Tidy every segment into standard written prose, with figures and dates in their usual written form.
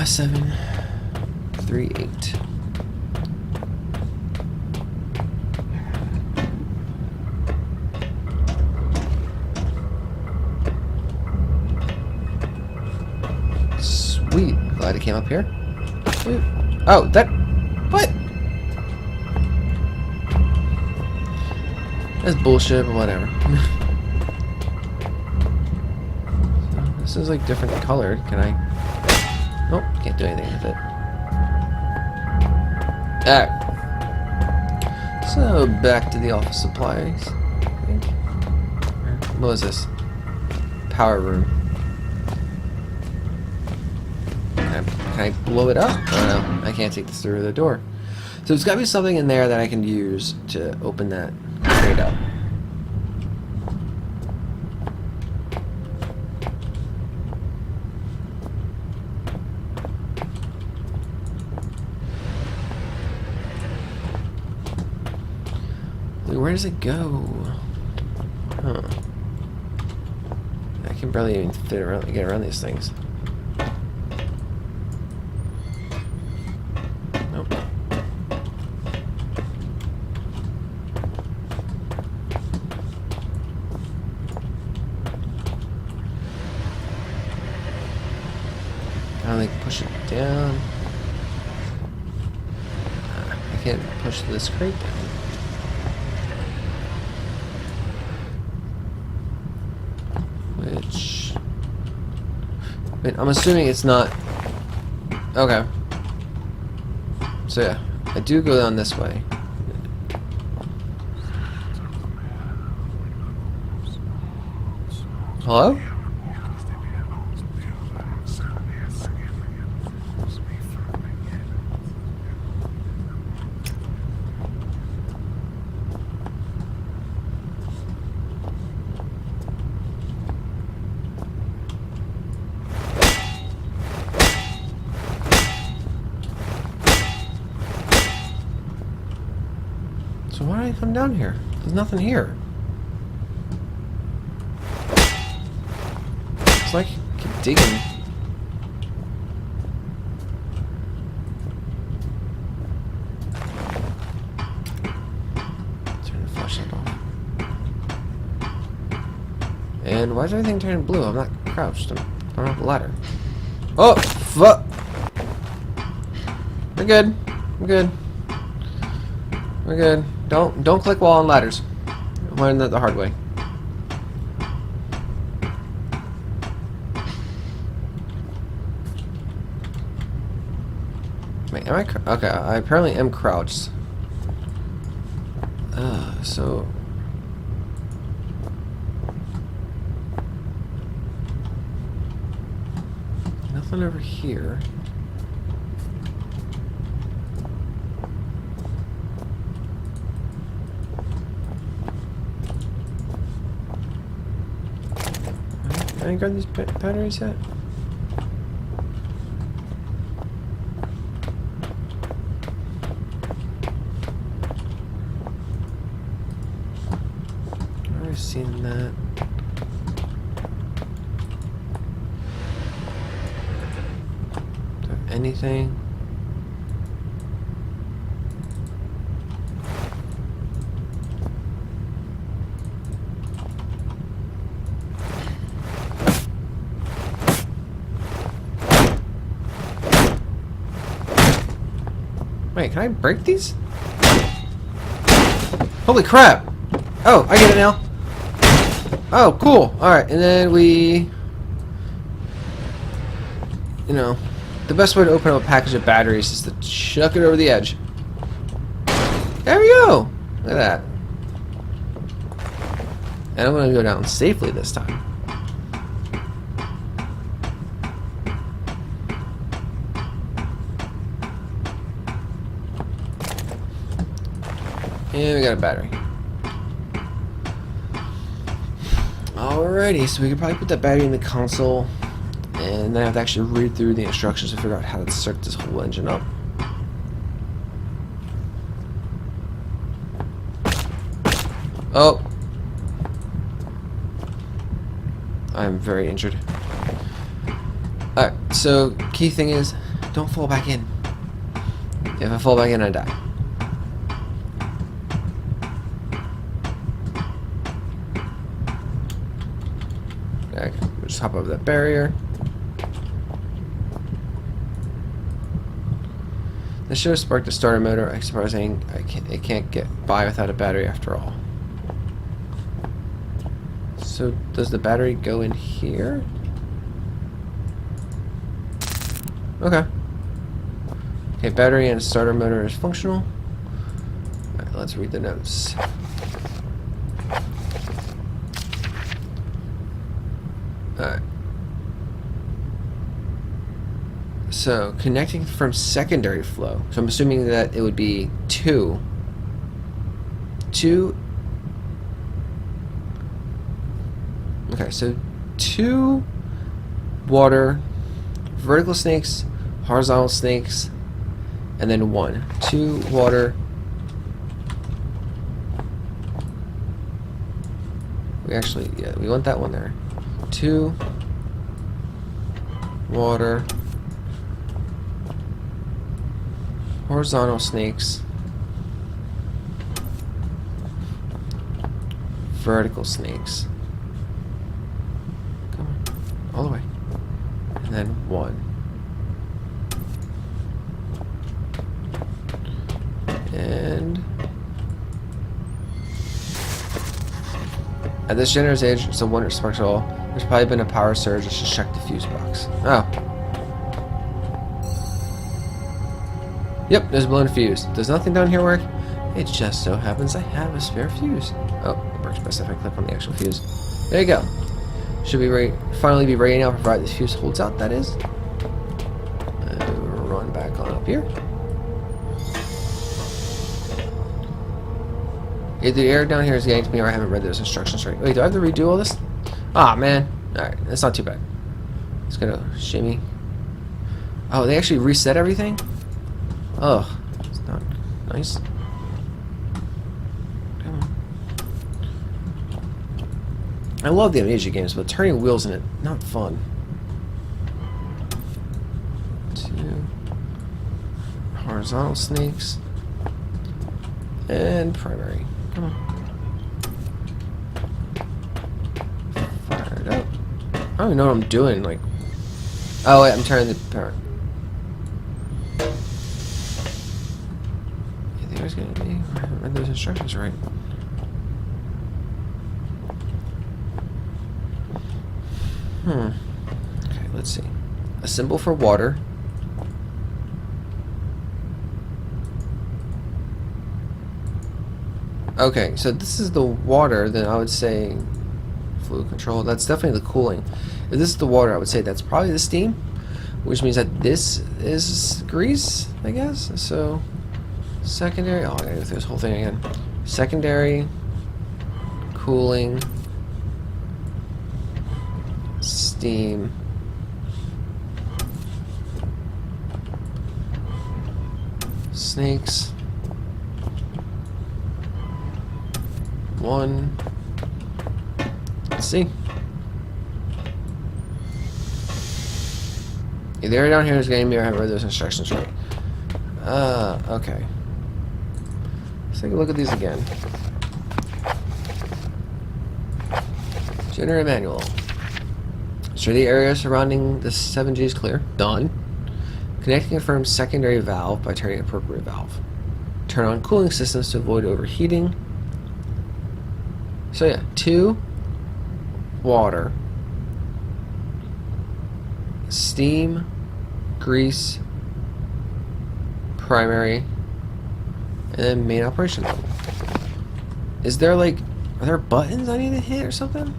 738. Sweet. Glad it came up here. Sweet. Oh, that... What? That's bullshit, but whatever. So, this is like different colored. Can I... Nope, can't do anything with it. Alright. So, back to the office supplies. What was this? Power room. Can I blow it up? Oh no, I can't take this through the door. So there's got to be something in there that I can use to open that crate up. Where does it go? Huh. I can barely even get around these things. Nope. Can I like push it down? I can't push this crate down. Which... Wait, I'm assuming it's not... Okay. So yeah, I do go down this way. Hello? So why did I come down here? There's nothing here. It's like I keep digging. Turn the flashlight off. And why is everything turning blue? I'm not crouched. I'm on the ladder. Oh, fuck! We're good. We're good. We're good. Don't click while on ladders. I learned that the hard way. Wait, am I? Okay, I apparently am crouched. So nothing over here. Can I grab these batteries yet? I've seen that. Do I have anything? Wait, can I break these? Holy crap! Oh, I get it now. Oh, cool. Alright, and then we... You know, the best way to open up a package of batteries is to chuck it over the edge. There we go! Look at that. And I'm gonna go down safely this time. And we got a battery. Alrighty, so we could probably put that battery in the console, and then I have to actually read through the instructions to figure out how to start this whole engine up. Oh! I'm very injured. Alright, so key thing is, don't fall back in. If I fall back in, I die. Okay, we'll just hop over that barrier. The show sparked the starter motor. I suppose it can't get by without a battery after all. So does the battery go in here? Okay. Okay, battery and starter motor is functional. Alright, let's read the notes. Alright. So, connecting from secondary flow. So I'm assuming that it would be two. Okay, so 2 water, vertical snakes, horizontal snakes, and then 1. 2 water. We want that one there. 2 water, horizontal snakes, vertical snakes. Come on, all the way. And then 1. And at this generator's age, it's a wonder it sparks at all. There's probably been a power surge. Let's just check the fuse box. Oh. Yep, there's a blown fuse. Does nothing down here work? It just so happens I have a spare fuse. Oh, it works best if I click on the actual fuse. There you go. Should be finally be ready now, provided this fuse holds out, that is. Run back on up here. Either the air down here is getting to me or I haven't read those instructions right. Wait, do I have to redo all this? Ah, man. Alright, that's not too bad. It's gonna shimmy. Oh, they actually reset everything? Ugh. It's not nice. Come on. I love the Amnesia games, but turning wheels in it, not fun. 2 horizontal snakes. And primary. Come on. Fire it up. I don't even know what I'm doing. Like, oh wait, I'm turning the power. Yeah, there's gonna be. I haven't read those instructions right. Okay, let's see. A symbol for water. Okay, so this is the water, then I would say fluid control. That's definitely the cooling. If this is the water, I would say that's probably the steam, which means that this is grease, I guess. So secondary, oh, I gotta go through this whole thing again. Secondary, cooling, steam, snakes. 1. Let's see. Either area down here is getting me or I haven't read those instructions right. Okay. Let's take a look at these again. Generator manual. Ensure the area surrounding the 7G is clear. Done. Connect and confirm secondary valve by turning appropriate valve. Turn on cooling systems to avoid overheating. So yeah, 2 water, steam, grease, primary, and then main operation level. Is there like, are there buttons I need to hit or something?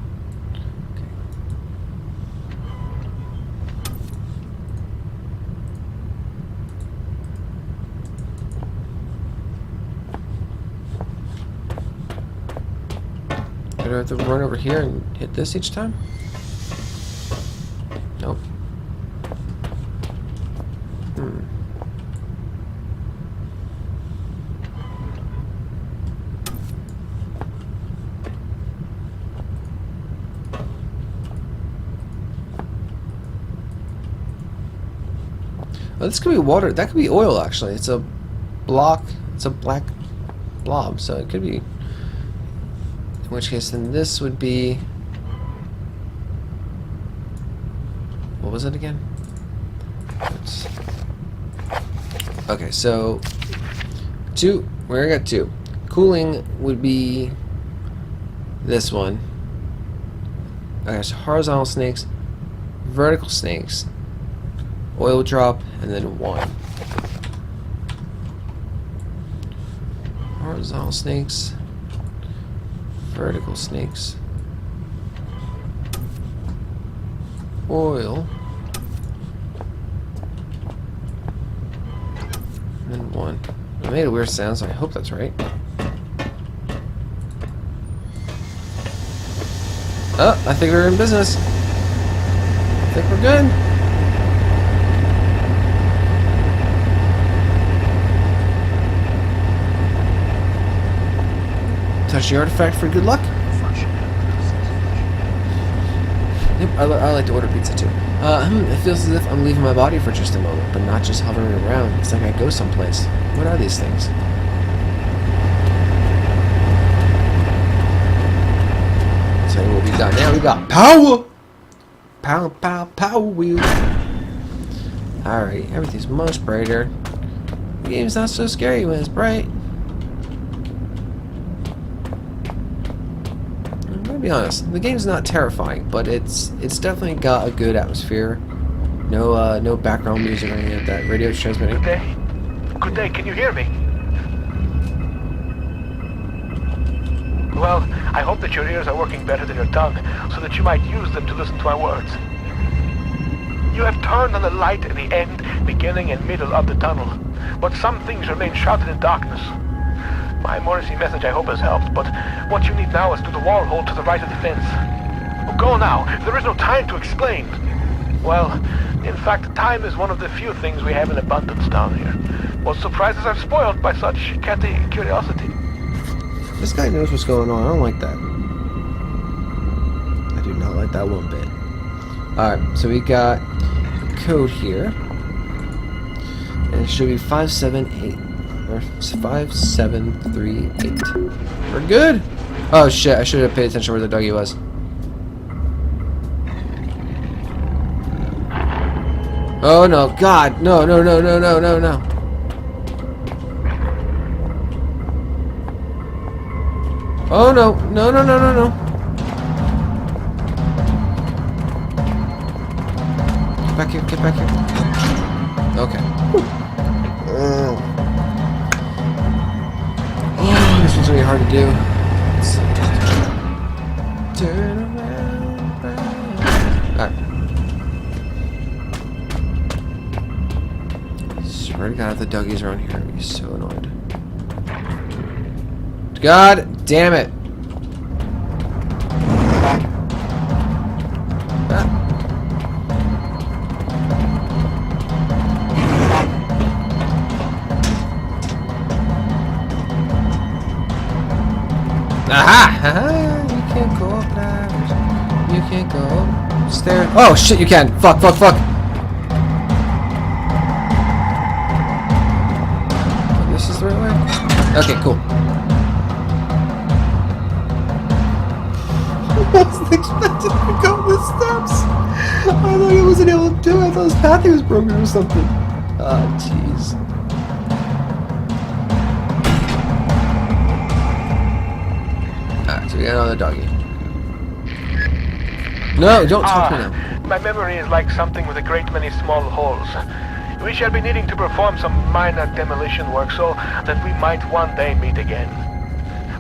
Do I have to run over here and hit this each time? Nope. Oh, this could be water. That could be oil, actually. It's a block. It's a black blob, so it could be. In which case, then this would be. What was it again? Okay, so two. Where I got two. Cooling would be this one. Okay, so horizontal snakes, vertical snakes, oil drop, and then one. Horizontal snakes, vertical snakes, oil, and then one. I made a weird sound, so I hope that's right. Oh, I think we're in business. I think we're good. Touch the artifact for good luck. Yep, I like to order pizza too. It feels as if I'm leaving my body for just a moment, but not just hovering around. It's like I go someplace. What are these things? So what we got now? We got power! Power, power, power wheel. Alright, everything's much brighter. The game's not so scary when it's bright. I'm gonna be honest, the game's not terrifying, but it's definitely got a good atmosphere. No background music or anything like that. Radio's transmitting. Good day. Good day, can you hear me? Well, I hope that your ears are working better than your tongue, so that you might use them to listen to my words. You have turned on the light in the end, beginning and middle of the tunnel, but some things remain shrouded in darkness. My emergency message I hope has helped, but what you need now is to the wall hole to the right of the fence. Go now, there is no time to explain. Well, in fact, time is one of the few things we have in abundance down here. What surprises are spoiled by such catty curiosity. This guy knows what's going on. I don't like that. I do not like that one bit. Alright, so we got code here. And it should be 578. Or 5738. We're good! Oh shit, I should have paid attention where the doggy was. Oh no, God! No, no, no, no, no, no, no. Oh no, no, no, no, no, no. Get back here, get back here. Okay. Oh, this one's really hard to do. Let's see. Turn around. Alright. Swear to God, if the Dougies around here, I'd be so annoyed. God damn it! Aha! Haha! You can't go up ladders. You can't go upstairs. Oh shit! You can. Fuck! Fuck! Fuck! This is the right way. Okay, cool. I wasn't expecting to go up the steps. I thought I wasn't able to do it. I thought his pathing was broken or something. Ah, jeez. Alright, so we got another doggy. No, don't talk to me now. My memory is like something with a great many small holes. We shall be needing to perform some minor demolition work so that we might one day meet again.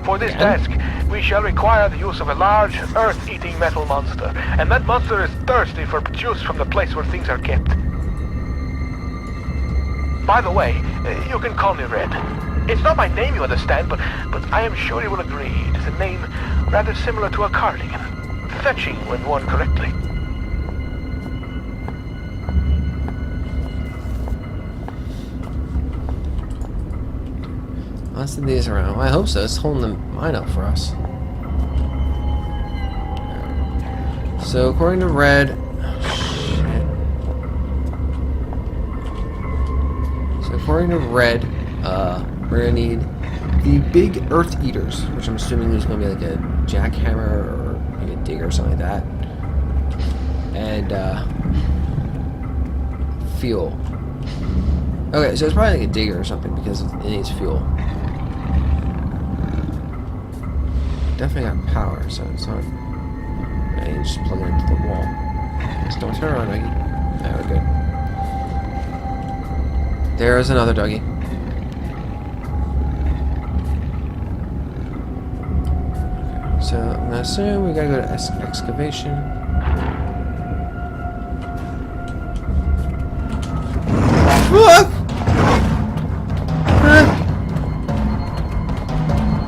For this task, we shall require the use of a large, earth-eating metal monster, and that monster is thirsty for juice from the place where things are kept. By the way, you can call me Red. It's not my name, you understand, but I am sure you will agree it is a name rather similar to a cardigan, fetching when worn correctly. Let's send these around. Well, I hope so. It's holding the mine up for us. So, according to Red... according to Red, we're gonna need the big Earth Eaters, which I'm assuming is gonna be like a jackhammer or maybe a digger or something like that, and fuel. Okay, so it's probably like a digger or something because it needs fuel. Definitely got power, so it's not. I can just plug it into the wall. Just don't turn around, Dougie. Yeah, we're good. There's another Dougie. So I'm gonna assume we gotta go to excavation.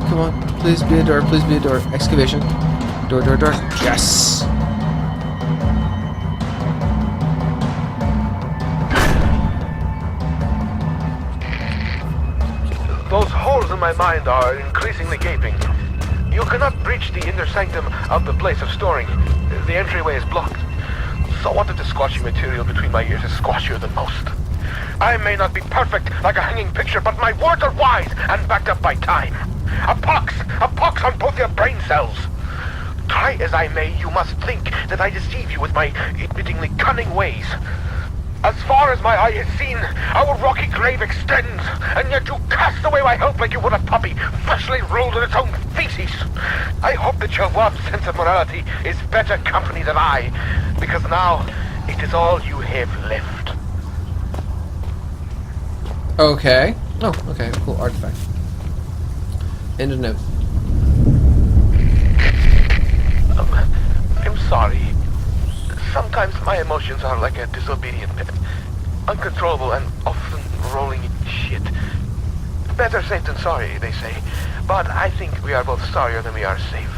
Come on, please be a door, please be a door. Excavation. Door, door, door. Yes! Those holes in my mind are increasingly gaping. You cannot breach the inner sanctum of the place of storing. The entryway is blocked. So what if the squashy material between my ears is squashier than most? I may not be perfect like a hanging picture, but my words are wise and backed up by time. A pox on both your brain cells. Try as I may, you must think that I deceive you with my admittingly cunning ways. As far as my eye has seen, our rocky grave extends, and yet you cast away my hope like you would a puppy freshly rolled in its own feces. I hope that your warped sense of morality is better company than I, because now it is all you have left. Okay. Oh, okay, cool artifact. End of note. I'm sorry. Sometimes my emotions are like a disobedient pet. Uncontrollable and often rolling in shit. Better safe than sorry, they say. But I think we are both sorrier than we are safe.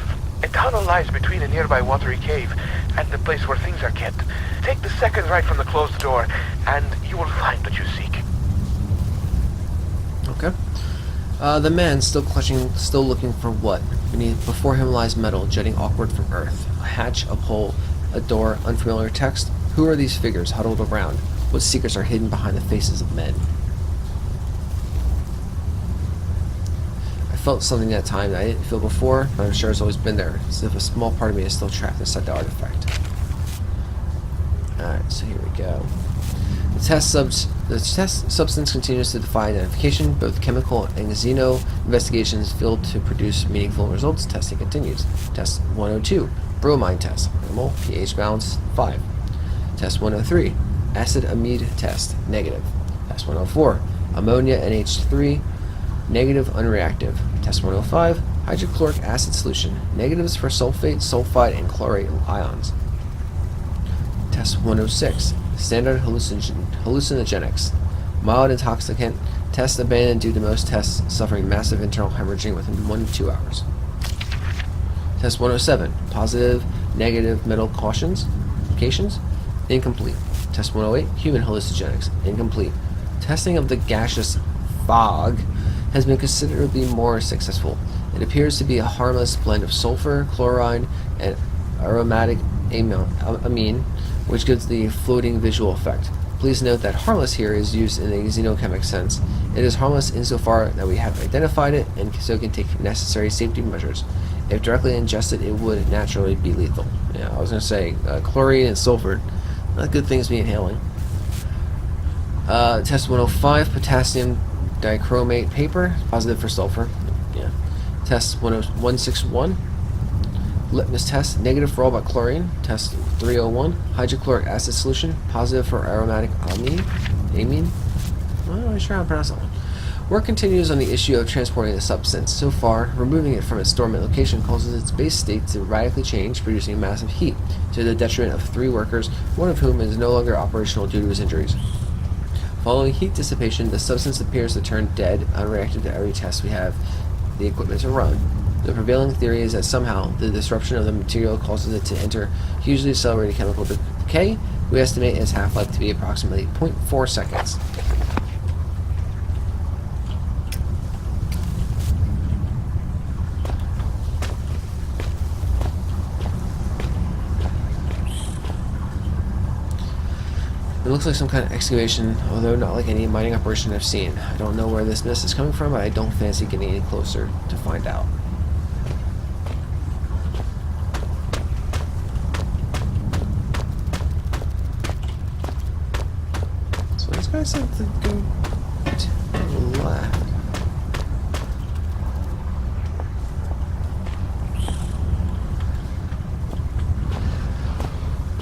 A tunnel lies between a nearby watery cave and the place where things are kept. Take the second right from the closed door, and you will find what you seek. Okay. The man still clutching, still looking for what? Before him lies metal jutting awkward from earth. A hatch, a pole, a door, unfamiliar text. Who are these figures huddled around? What secrets are hidden behind the faces of men? I felt something that time that I didn't feel before, but I'm sure it's always been there. As if a small part of me is still trapped inside the artifact. Alright, so here we go. The test substance continues to defy identification. Both chemical and xeno investigations failed to produce meaningful results. Testing continues. Test 102. Bromine test. Normal. pH balance 5. Test 103. Acid amide test. Negative. Test 104. Ammonia NH3. Negative unreactive. Test 105. Hydrochloric acid solution. Negatives for sulfate, sulfide, and chlorate ions. Test 106. Standard hallucinogenics. Mild intoxicant. Test abandoned due to most tests suffering massive internal hemorrhaging within 1 to 2 hours. Test 107. Positive, negative metal cautions. Incomplete. Test 108. Human hallucinogenics. Incomplete. Testing of the gaseous fog has been considerably more successful. It appears to be a harmless blend of sulfur, chloride, and aromatic amine, which gives the floating visual effect. Please note that harmless here is used in a xenochemic sense. It is harmless insofar that we have identified it and so can take necessary safety measures. If directly ingested, it would naturally be lethal. Yeah, I was going to say, chlorine and sulfur, not good things to be inhaling. Test 105, potassium dichromate paper, positive for sulfur. Yeah. Test 161, litmus test, negative for all but chlorine. Test 301, hydrochloric acid solution, positive for aromatic amine. I'm not really sure how to pronounce that one. Work continues on the issue of transporting the substance. So far, removing it from its dormant location causes its base state to radically change, producing massive heat, to the detriment of 3 workers, one of whom is no longer operational due to his injuries. Following heat dissipation, the substance appears to turn dead, unreactive to every test we have the equipment to run. The prevailing theory is that somehow the disruption of the material causes it to enter hugely accelerated chemical decay. We estimate its half-life to be approximately 0.4 seconds. looks like some kind of excavation, although not like any mining operation I've seen. I don't know where this mist is coming from, but I don't fancy getting any closer to find out. So these guys have to go to the left.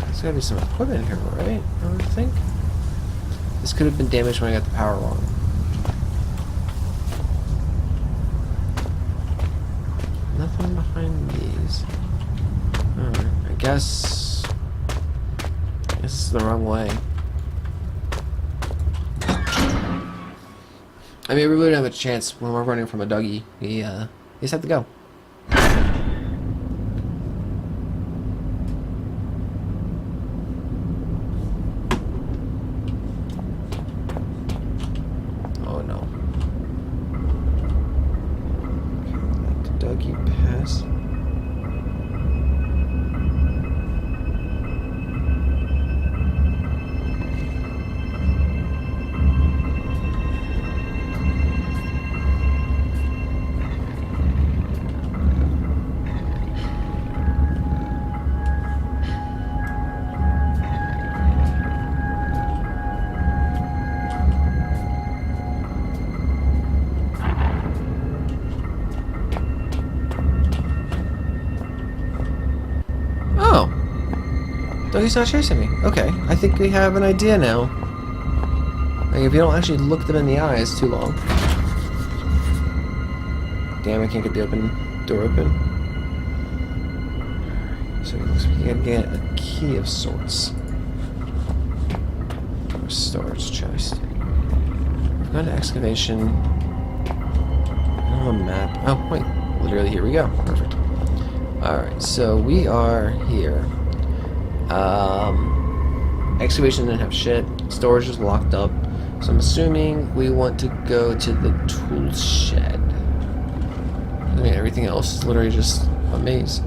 There's gotta be some equipment here, right? I would think. This could have been damaged when I got the power on. Nothing behind these. Alright, I guess this is the wrong way. I mean, we really don't have a chance when we're running from a Dougie. We just have to go. Oh no. Let the Dougie pass. Dougie's not chasing me. Okay, I think we have an idea now. Like, if you don't actually look them in the eyes too long. Damn, I can't get the door open. So it looks like you gotta get a key of sorts. Or a storage chest. We've got an excavation. I don't have a map. Oh, wait. Literally, here we go. Perfect. Alright, so we are here. Excavation didn't have shit. Storage is locked up. So I'm assuming we want to go to the tool shed. I mean, everything else is literally just a maze.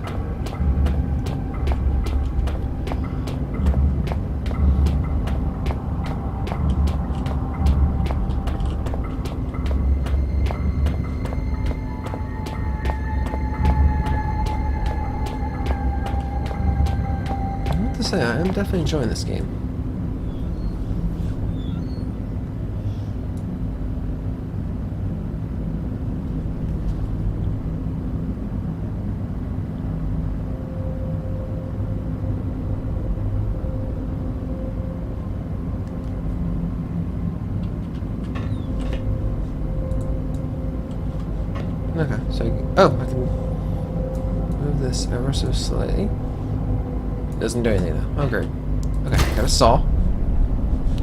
I'm definitely enjoying this game. Okay, so I can move this ever so slightly. Doesn't do anything though. Oh great. Okay, got a saw.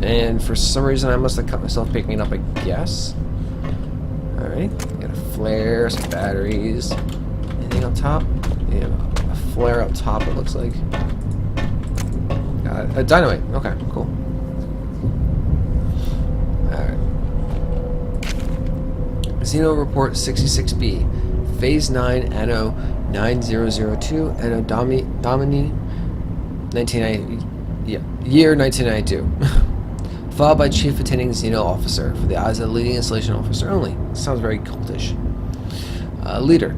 And for some reason I must have cut myself picking it up, I guess. Alright. Got a flare, some batteries. Anything up top? Yeah, a flare up top it looks like. Got a dynamite. Okay, cool. Alright. Xeno Report 66B. Phase 9 Anno 9002 Anno Domini 1990, year 1992. Filed by Chief Attending Xeno Officer for the eyes of the leading installation officer only. Sounds very cultish. Leader.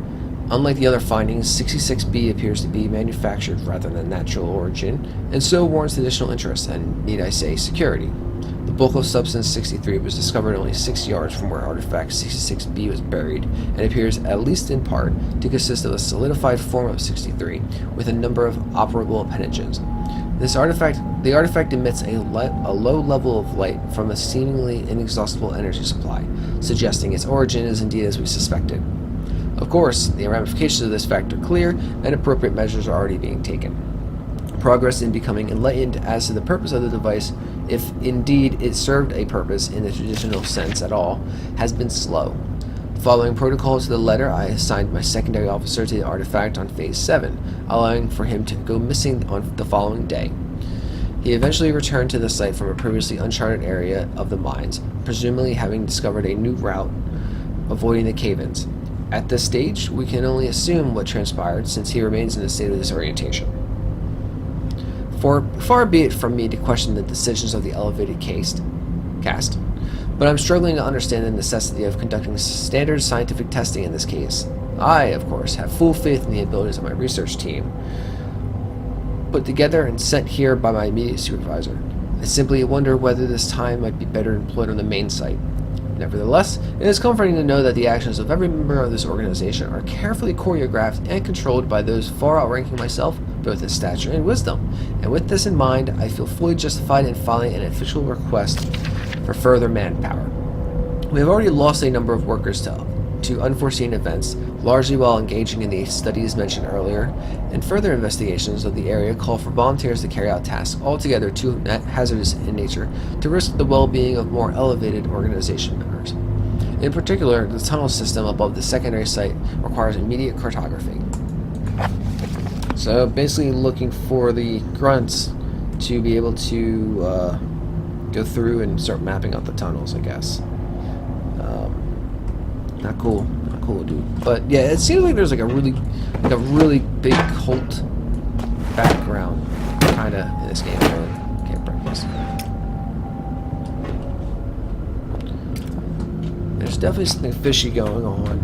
Unlike the other findings, 66B appears to be manufactured rather than natural origin, and so warrants additional interest and, need I say, security. The bulk of substance 63 was discovered only 6 yards from where artifact 66B was buried, and appears, at least in part, to consist of a solidified form of 63 with a number of operable appendages. The artifact emits a low level of light from a seemingly inexhaustible energy supply, suggesting its origin is indeed as we suspected. Of course, the ramifications of this fact are clear, and appropriate measures are already being taken. Progress in becoming enlightened as to the purpose of the device, if indeed it served a purpose in the traditional sense at all, has been slow. Following protocol to the letter, I assigned my secondary officer to the artifact on Phase 7, allowing for him to go missing on the following day. He eventually returned to the site from a previously uncharted area of the mines, presumably having discovered a new route, avoiding the cave-ins. At this stage, we can only assume what transpired, since he remains in a state of disorientation. For far be it from me to question the decisions of the elevated caste, but I'm struggling to understand the necessity of conducting standard scientific testing in this case. I, of course, have full faith in the abilities of my research team, put together and sent here by my immediate supervisor. I simply wonder whether this time might be better employed on the main site. Nevertheless, it is comforting to know that the actions of every member of this organization are carefully choreographed and controlled by those far outranking myself, both in stature and wisdom. And with this in mind, I feel fully justified in filing an official request for further manpower. We have already lost a number of workers to unforeseen events, largely while engaging in the studies mentioned earlier, and further investigations of the area call for volunteers to carry out tasks altogether too hazardous in nature to risk the well-being of more elevated organization members. In particular, the tunnel system above the secondary site requires immediate cartography. So basically looking for the grunts to be able to go through and start mapping out the tunnels, I guess. Not cool, dude. But yeah, it seems like there's like a really big cult background, kinda, in this game. Really can't break this. There's definitely something fishy going on,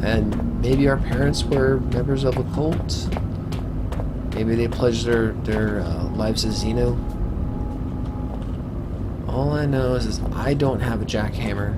and maybe our parents were members of a cult. Maybe they pledged their lives to Xeno. All I know is I don't have a jackhammer.